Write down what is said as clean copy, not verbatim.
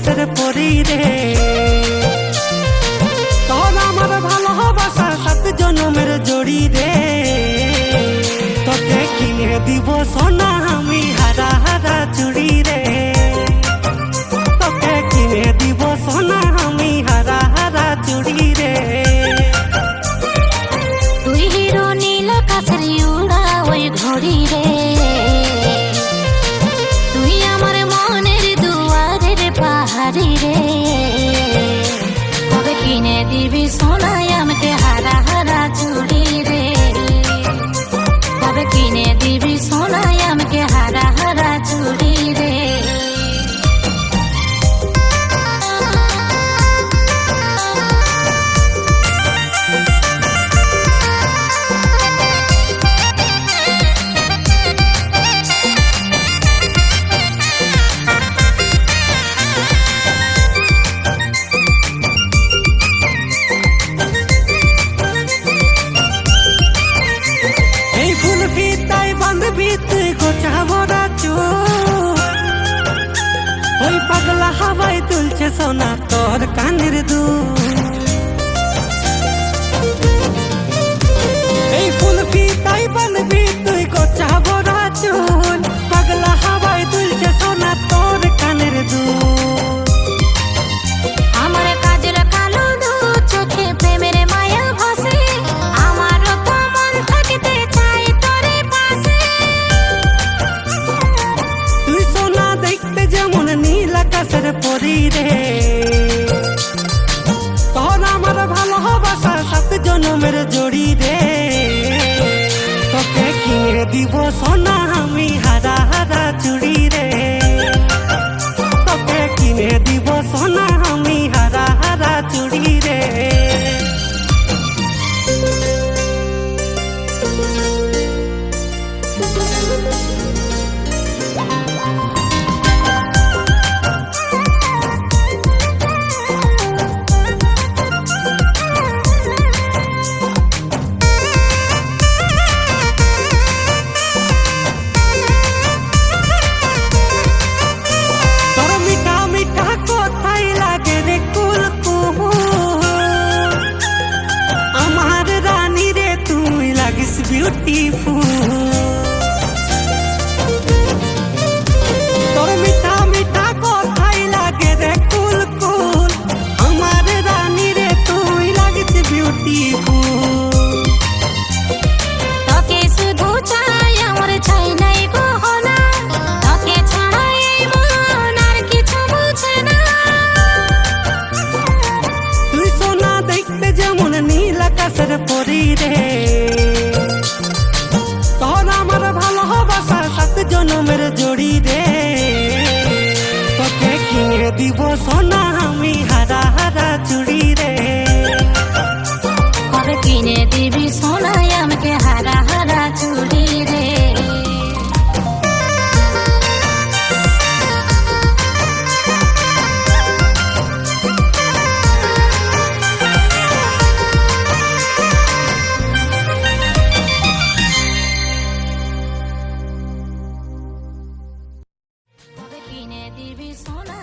আকাশের পরি রে। তোর আমার ভালোবাসা 7 জনমের জড়ি রে। তোকে কিনে দিব সোনা আমি হারা হারা চুড়ি রে। তোকে কিনে দিব সোনা আমি হারা হারা চুড়ি রে। তুই হিরো নীল আকাশের উড়া ওই ঘড়ি রে। তুই আমার মনের দুয়ারের পাহাড়ি রে। কবে কিনে দিবি সোনা আমাকে হারা হারা চুড়ি রে। কবে কিনে দিবি সোনা আমাকে হারা হারা চুড়ি রে। তুই গোছা ভরা চুল ওই পাগলা হাওয়ায় তুলছে সোনা তোর কানের দুল। এই ফুল ফিতাই বানবি তুই গোছা ভরা চুল পাগলা হাওয়ায় তুলছে সোনা তোর কানের দুল। আমার কাজের কালো দু চোখে প্রেমের মায়া ভাসে। আমারও তো মন থাকিতে চাই তোরে পাশে। তুই সোনা দেখতে যেমন নীল আকাশের পরি রে। তোর আমার ভালোবাসা 7 জনমের জড়ি রে। তোকে কিনে দিব সোনা আমি হারা হারা চুড়ি রে। তোকে কিনে দিব সোনা আমি হারা হারা চুড়ি রে। Beautiful তোর মিঠা মিঠা কথাই লাগে রে কুল কুল। আমার রানী রে তুই লাগিস বিউটিফুল। তোকে শুধু চাই আমার চাই নাই গহনা। তোকে ছাড়া এই মন আর কিছু বুঝে না। তুই সোনা দেখতে যেমন নীল আকাশের পরি রে। তোর আমার ভালোবাসা 7 জনমের জড়ি রে। তোকে কিনে দিব সোনা আমি হারা হারা চুড়ি রে। কবে কিনে দিবি সোনা আমাকে হারা হারা চুড়ি রে। কবে কিনে দিবি সোনা